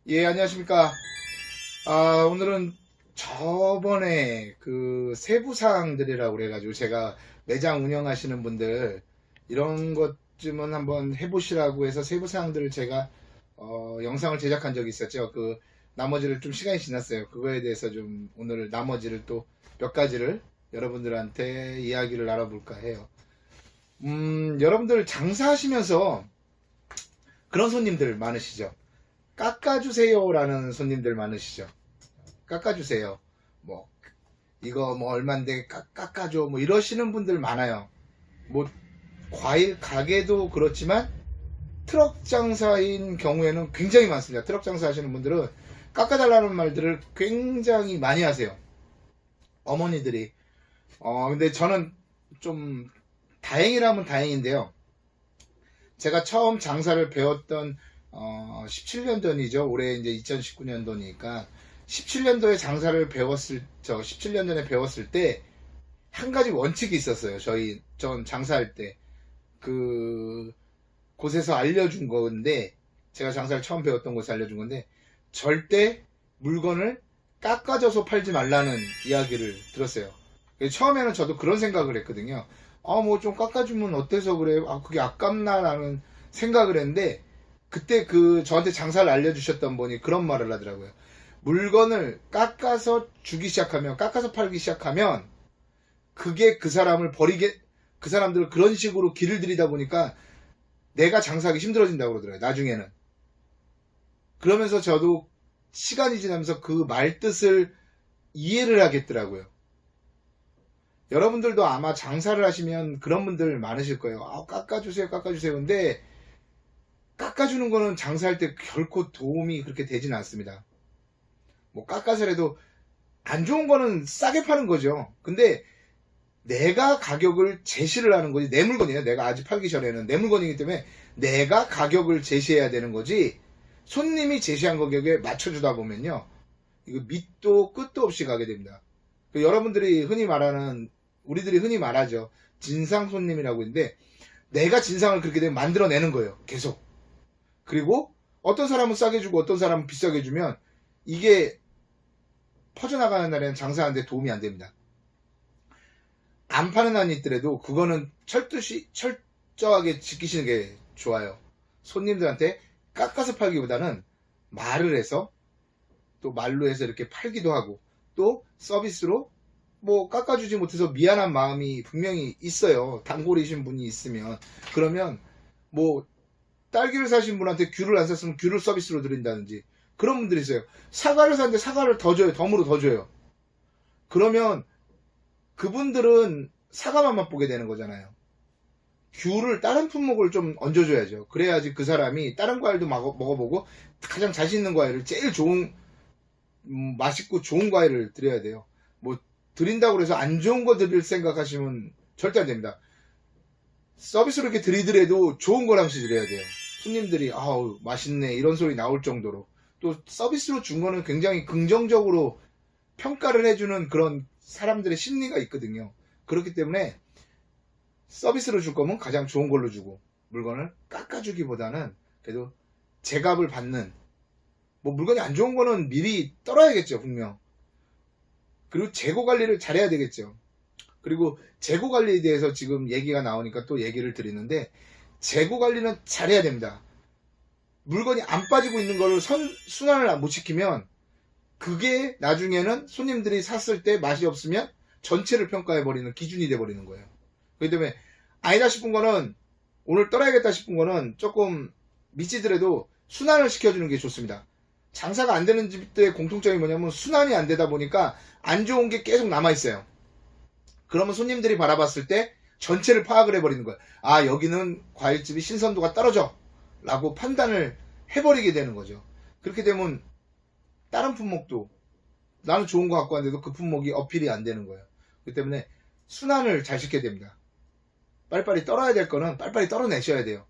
예, 안녕하십니까. 오늘은 저번에 그 세부사항들이라고 그래가지고 제가 매장 운영하시는 분들 이런 것쯤은 한번 해보시라고 해서 세부사항들을 제가 영상을 제작한 적이 있었죠. 그 나머지를 좀 시간이 지났어요. 그거에 대해서 좀 오늘 나머지를 또 몇 가지를 여러분들한테 이야기를 나눠볼까 해요. 여러분들 장사하시면서 그런 손님들 많으시죠? 깎아주세요라는 손님들 많으시죠? 깎아주세요. 뭐, 이거 뭐 얼만데 깎아줘. 뭐 이러시는 분들 많아요. 뭐, 과일 가게도 그렇지만 트럭 장사인 경우에는 굉장히 많습니다. 트럭 장사 하시는 분들은 깎아달라는 말들을 굉장히 많이 하세요. 어머니들이. 근데 저는 좀 다행이라면 다행인데요. 제가 처음 장사를 배웠던 17년도이죠. 올해 이제 2019년도니까 17년도에 장사를 배웠을 17년 전에 배웠을 때 한 가지 원칙이 있었어요. 전 장사할 때 그 곳에서 알려준 건데 제가 장사를 처음 배웠던 곳에서 알려준 건데 절대 물건을 깎아줘서 팔지 말라는 이야기를 들었어요. 처음에는 저도 그런 생각을 했거든요. 뭐 좀 깎아주면 어때서 그래? 그게 아깝나라는 생각을 했는데 그때 저한테 장사를 알려주셨던 분이 그런 말을 하더라고요. 물건을 깎아서 주기 시작하면, 깎아서 팔기 시작하면, 그게 그 사람들을 그런 식으로 길을 들이다 보니까 내가 장사하기 힘들어진다고 그러더라고요, 나중에는. 그러면서 저도 시간이 지나면서 그 말뜻을 이해를 하겠더라고요. 여러분들도 아마 장사를 하시면 그런 분들 많으실 거예요. 깎아주세요, 깎아주세요. 근데 깎아주는 거는 장사할 때 결코 도움이 그렇게 되진 않습니다. 뭐 깎아서라도 안 좋은 거는 싸게 파는 거죠. 근데 내가 가격을 제시를 하는 거지. 내 물건이에요. 내가 아직 팔기 전에는 내 물건이기 때문에 내가 가격을 제시해야 되는 거지. 손님이 제시한 가격에 맞춰주다 보면요. 이거 밑도 끝도 없이 가게 됩니다. 여러분들이 흔히 말하는, 우리들이 흔히 말하죠. 진상 손님이라고 있는데 내가 진상을 그렇게 되면 만들어내는 거예요. 계속. 그리고 어떤 사람은 싸게 주고 어떤 사람은 비싸게 주면 이게 퍼져나가는 날에는 장사하는데 도움이 안 됩니다. 안 파는 한이 있더라도 그거는 철저하게 지키시는 게 좋아요. 손님들한테 깎아서 팔기보다는 말을 해서 또 말로 해서 이렇게 팔기도 하고 또 서비스로 뭐 깎아주지 못해서 미안한 마음이 분명히 있어요. 단골이신 분이 있으면 그러면 뭐 딸기를 사신 분한테 귤을 안 샀으면 귤을 서비스로 드린다든지 그런 분들이 있어요. 사과를 샀는데 사과를 더 줘요. 덤으로 더 줘요. 그러면 그분들은 사과만 맛보게 되는 거잖아요. 귤을 다른 품목을 좀 얹어줘야죠. 그래야지 그 사람이 다른 과일도 먹어보고 가장 자신 있는 과일을 제일 좋은 맛있고 좋은 과일을 드려야 돼요. 뭐 드린다고 해서 안 좋은 거 드릴 생각하시면 절대 안 됩니다. 서비스로 이렇게 드리더라도 좋은 걸 항상 드려야 돼요. 손님들이 아우 맛있네 이런 소리 나올 정도로 또 서비스로 준 거는 굉장히 긍정적으로 평가를 해주는 그런 사람들의 심리가 있거든요. 그렇기 때문에 서비스로 줄 거면 가장 좋은 걸로 주고 물건을 깎아주기보다는 그래도 제값을 받는 뭐 물건이 안 좋은 거는 미리 떨어야겠죠 분명. 그리고 재고 관리를 잘해야 되겠죠. 그리고 재고 관리에 대해서 지금 얘기가 나오니까 또 얘기를 드리는데 재고 관리는 잘해야 됩니다. 물건이 안 빠지고 있는 거를 순환을 못 시키면 그게 나중에는 손님들이 샀을 때 맛이 없으면 전체를 평가해버리는 기준이 돼버리는 거예요. 그렇기 때문에 아니다 싶은 거는 오늘 떠나야겠다 싶은 거는 조금 미치더라도 순환을 시켜주는 게 좋습니다. 장사가 안 되는 집들의 공통점이 뭐냐면 순환이 안 되다 보니까 안 좋은 게 계속 남아있어요. 그러면 손님들이 바라봤을 때 전체를 파악을 해버리는 거예요. 여기는 과일집이 신선도가 떨어져 라고 판단을 해버리게 되는 거죠. 그렇게 되면 다른 품목도 나는 좋은 거 갖고 왔는데도 그 품목이 어필이 안 되는 거예요. 그렇기 때문에 순환을 잘 시켜야 됩니다. 빨리빨리 떨어야 될 거는 빨리빨리 떨어내셔야 돼요.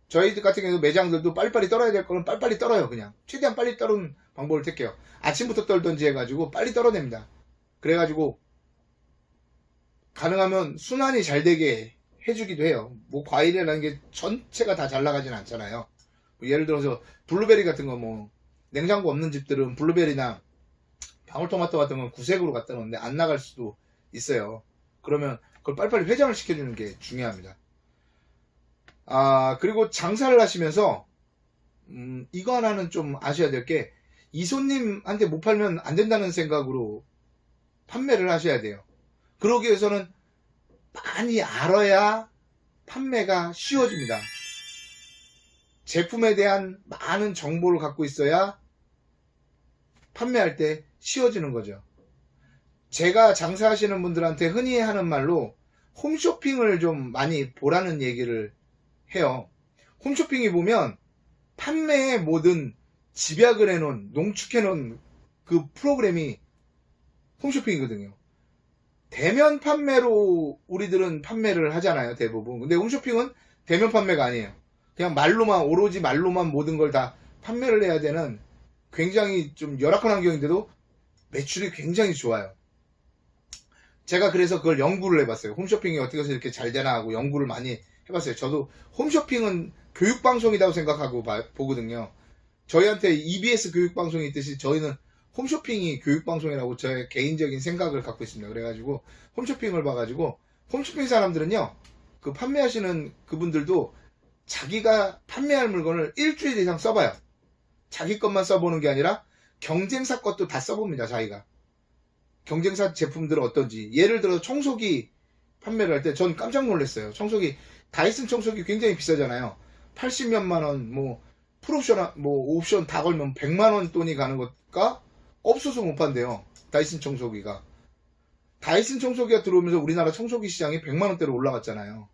저희들 같은 경우도 매장들도 빨리빨리 떨어야 될 거는 빨리빨리 떨어요. 그냥 최대한 빨리 떨어는 방법을 택해요. 아침부터 떨던지 해가지고 빨리 떨어냅니다. 그래가지고 가능하면 순환이 잘 되게 해주기도 해요. 뭐 과일이라는 게 전체가 다 잘 나가진 않잖아요. 뭐 예를 들어서 블루베리 같은 거 뭐 냉장고 없는 집들은 블루베리나 방울토마토 같은 건 구색으로 갖다 놓는데 안 나갈 수도 있어요. 그러면 그걸 빨리빨리 회전을 시켜주는 게 중요합니다. 그리고 장사를 하시면서 이거 하나는 좀 아셔야 될 게, 이 손님한테 못 팔면 안 된다는 생각으로 판매를 하셔야 돼요. 그러기 위해서는 많이 알아야 판매가 쉬워집니다. 제품에 대한 많은 정보를 갖고 있어야 판매할 때 쉬워지는 거죠. 제가 장사하시는 분들한테 흔히 하는 말로 홈쇼핑을 좀 많이 보라는 얘기를 해요. 홈쇼핑에 보면 판매의 모든 집약을 해놓은, 농축해놓은 그 프로그램이 홈쇼핑이거든요. 대면 판매로 우리들은 판매를 하잖아요, 대부분. 근데 홈쇼핑은 대면 판매가 아니에요. 그냥 말로만, 오로지 말로만 모든 걸 다 판매를 해야 되는 굉장히 좀 열악한 환경인데도 매출이 굉장히 좋아요. 제가 그래서 그걸 연구를 해봤어요. 홈쇼핑이 어떻게 해서 이렇게 잘 되나 하고 연구를 많이 해봤어요. 저도 홈쇼핑은 교육방송이라고 생각하고 보거든요. 저희한테 EBS 교육방송이 있듯이 저희는 홈쇼핑이 교육방송이라고 저의 개인적인 생각을 갖고 있습니다. 그래가지고 홈쇼핑을 봐가지고, 홈쇼핑 사람들은요, 그 판매하시는 그분들도 자기가 판매할 물건을 일주일 이상 써봐요. 자기 것만 써보는 게 아니라 경쟁사 것도 다 써봅니다. 자기가 경쟁사 제품들은 어떤지. 예를 들어 청소기 판매를 할 때 전 깜짝 놀랐어요. 청소기, 다이슨 청소기 굉장히 비싸잖아요. 80몇만 원, 뭐 풀옵션, 뭐 옵션 다 걸면 100만 원 돈이 가는 것과 없어서 못 판대요. 다이슨 청소기가. 다이슨 청소기가 들어오면서 우리나라 청소기 시장이 100만 원대로 올라갔잖아요.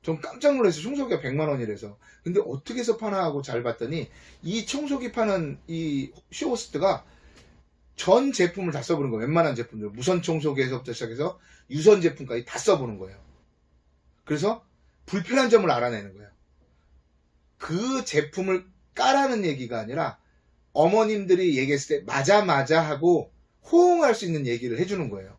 전 깜짝 놀랐어요. 청소기가 100만 원이라서. 근데 어떻게 해서 파나 하고 잘 봤더니, 이 청소기 파는 이 쇼호스트가 전 제품을 다 써보는 거예요. 웬만한 제품들. 무선 청소기에서부터 시작해서 유선 제품까지 다 써보는 거예요. 그래서 불편한 점을 알아내는 거예요. 그 제품을 까라는 얘기가 아니라 어머님들이 얘기했을 때 맞아 하고 호응할 수 있는 얘기를 해주는 거예요.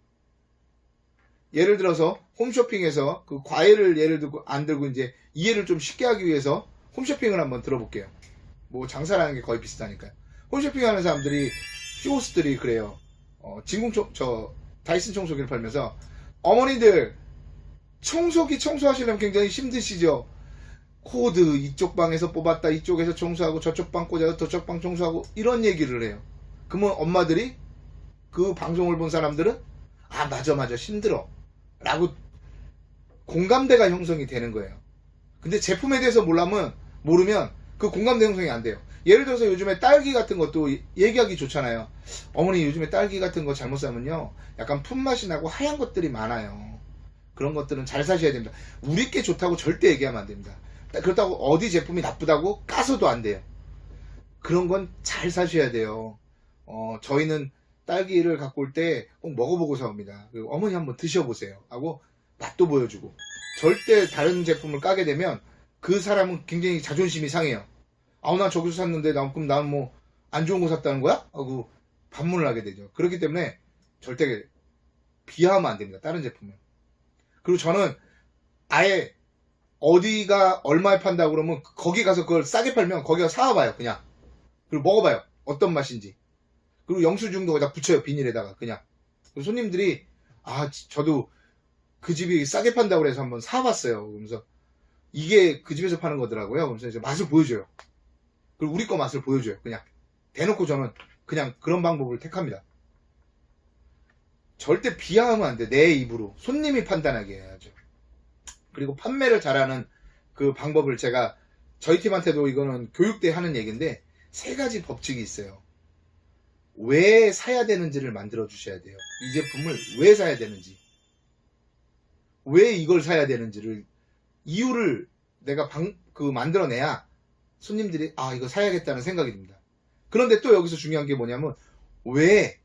예를 들어서 홈쇼핑에서 그 과일을 예를 들고 안 들고 이제 이해를 좀 쉽게 하기 위해서 홈쇼핑을 한번 들어볼게요. 뭐 장사라는 게 거의 비슷하니까요. 홈쇼핑 하는 사람들이, 쇼호스들이 그래요. 다이슨 청소기를 팔면서, 어머니들 청소기 청소하시려면 굉장히 힘드시죠? 코드 이쪽 방에서 뽑았다, 이쪽에서 청소하고 저쪽 방 꽂아서 저쪽 방 청소하고, 이런 얘기를 해요. 그러면 엄마들이, 그 방송을 본 사람들은 맞아 힘들어 라고 공감대가 형성이 되는 거예요. 근데 제품에 대해서 모르면 그 공감대 형성이 안 돼요. 예를 들어서 요즘에 딸기 같은 것도 얘기하기 좋잖아요. 어머니 요즘에 딸기 같은 거 잘못 사면요 약간 풋맛이 나고 하얀 것들이 많아요. 그런 것들은 잘 사셔야 됩니다. 우리께 좋다고 절대 얘기하면 안 됩니다. 그렇다고 어디 제품이 나쁘다고 까서도 안 돼요. 그런 건 잘 사셔야 돼요. 저희는 딸기를 갖고 올 때 꼭 먹어보고 사옵니다. 그리고 어머니 한번 드셔보세요 하고 맛도 보여주고. 절대 다른 제품을 까게 되면 그 사람은 굉장히 자존심이 상해요. 난 저기서 샀는데 그럼 나는 뭐 안 좋은 거 샀다는 거야? 하고 반문을 하게 되죠. 그렇기 때문에 절대 비하하면 안 됩니다. 다른 제품은. 그리고 저는 아예 어디가 얼마에 판다고 그러면 거기 가서 그걸 싸게 팔면 거기 가서 사와봐요. 그냥. 그리고 먹어봐요. 어떤 맛인지. 그리고 영수증도 거기다 붙여요. 비닐에다가 그냥. 손님들이 저도 그 집이 싸게 판다고 해서 한번 사봤어요. 그러면서 이게 그 집에서 파는 거더라고요. 그래서 이제 맛을 보여줘요. 그리고 우리 거 맛을 보여줘요. 그냥 대놓고 저는 그냥 그런 방법을 택합니다. 절대 비하하면 안 돼. 내 입으로. 손님이 판단하게 해야죠. 그리고 판매를 잘하는 그 방법을 제가 저희 팀한테도 이거는 교육 때 하는 얘기인데, 3가지 법칙이 있어요. 왜 사야 되는지를 만들어 주셔야 돼요. 이 제품을 왜 사야 되는지, 왜 이걸 사야 되는지를, 이유를 내가 만들어내야 손님들이 이거 사야겠다는 생각이 듭니다. 그런데 또 여기서 중요한 게 뭐냐면, 왜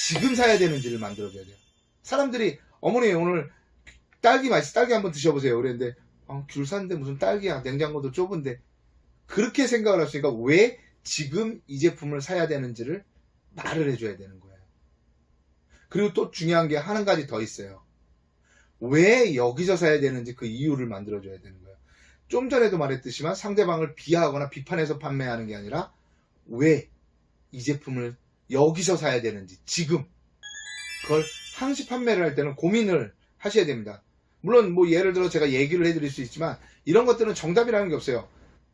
지금 사야 되는지를 만들어줘야 돼요. 사람들이 어머니 오늘 딸기 맛있어, 딸기 한번 드셔보세요 그랬는데, 귤 샀는데 무슨 딸기야, 냉장고도 좁은데, 그렇게 생각을 하시니까 왜 지금 이 제품을 사야 되는지를 말을 해줘야 되는 거예요. 그리고 또 중요한 게 한 가지 더 있어요. 왜 여기서 사야 되는지 그 이유를 만들어줘야 되는 거예요. 좀 전에도 말했듯이만 상대방을 비하하거나 비판해서 판매하는 게 아니라 왜 이 제품을 여기서 사야 되는지 지금 그걸 항시 판매를 할 때는 고민을 하셔야 됩니다. 물론 뭐 예를 들어 제가 얘기를 해드릴 수 있지만 이런 것들은 정답이라는 게 없어요.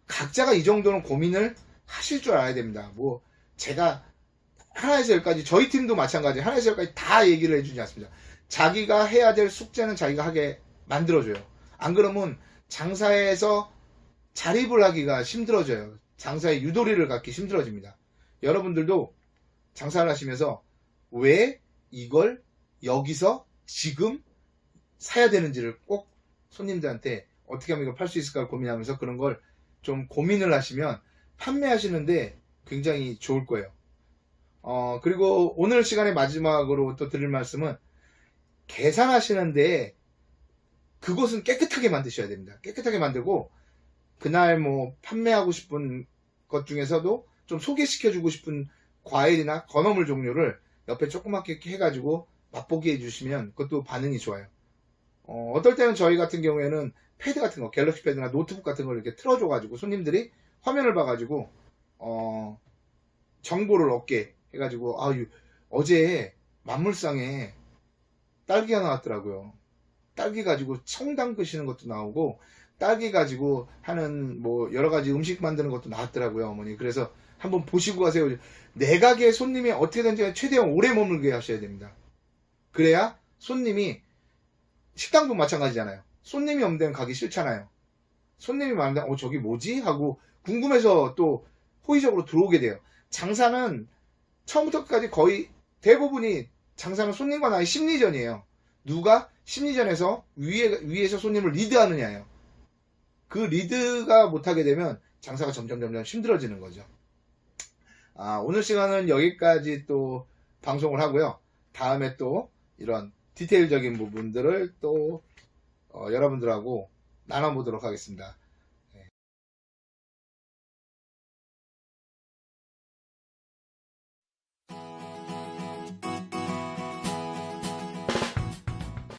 각자가 이 정도는 고민을 하실 줄 알아야 됩니다. 뭐 제가 하나에서 열까지 저희 팀도 마찬가지 하나에서 열까지 다 얘기를 해주지 않습니다. 자기가 해야 될 숙제는 자기가 하게 만들어줘요. 안 그러면 장사에서 자립을 하기가 힘들어져요. 장사에 유도리를 갖기 힘들어집니다. 여러분들도 장사를 하시면서 왜 이걸 여기서 지금 사야 되는지를 꼭 손님들한테 어떻게 하면 이걸 팔 수 있을까 고민하면서 그런 걸 좀 고민을 하시면 판매하시는데 굉장히 좋을 거예요. 그리고 오늘 시간의 마지막으로 또 드릴 말씀은 계산하시는데 그곳은 깨끗하게 만드셔야 됩니다. 깨끗하게 만들고 그날 뭐 판매하고 싶은 것 중에서도 좀 소개시켜주고 싶은 과일이나 건어물 종류를 옆에 조그맣게 해가지고 맛보기 해주시면 그것도 반응이 좋아요. 어떨 때는 저희 같은 경우에는 패드 같은 거, 갤럭시 패드나 노트북 같은 걸 이렇게 틀어줘가지고 손님들이 화면을 봐가지고 정보를 얻게 해가지고 어제 만물상에 딸기가 나왔더라고요. 딸기 가지고 청 담그시는 것도 나오고 딸기 가지고 하는 뭐 여러 가지 음식 만드는 것도 나왔더라고요, 어머니. 그래서 한번 보시고 가세요. 내 가게에 손님이 어떻게든지 최대한 오래 머물게 하셔야 됩니다. 그래야 손님이 식당도 마찬가지잖아요. 손님이 없는 데는 가기 싫잖아요. 손님이 많은데 저기 뭐지? 하고 궁금해서 또 호의적으로 들어오게 돼요. 장사는 처음부터 끝까지 거의 대부분이 장사는 손님과 나의 심리전이에요. 누가 심리전에서 위에서 손님을 리드하느냐예요. 그 리드가 못하게 되면 장사가 점점 힘들어지는 거죠. 오늘 시간은 여기까지 또 방송을 하고요. 다음에 또 이런 디테일적인 부분들을 또 여러분들하고 나눠보도록 하겠습니다.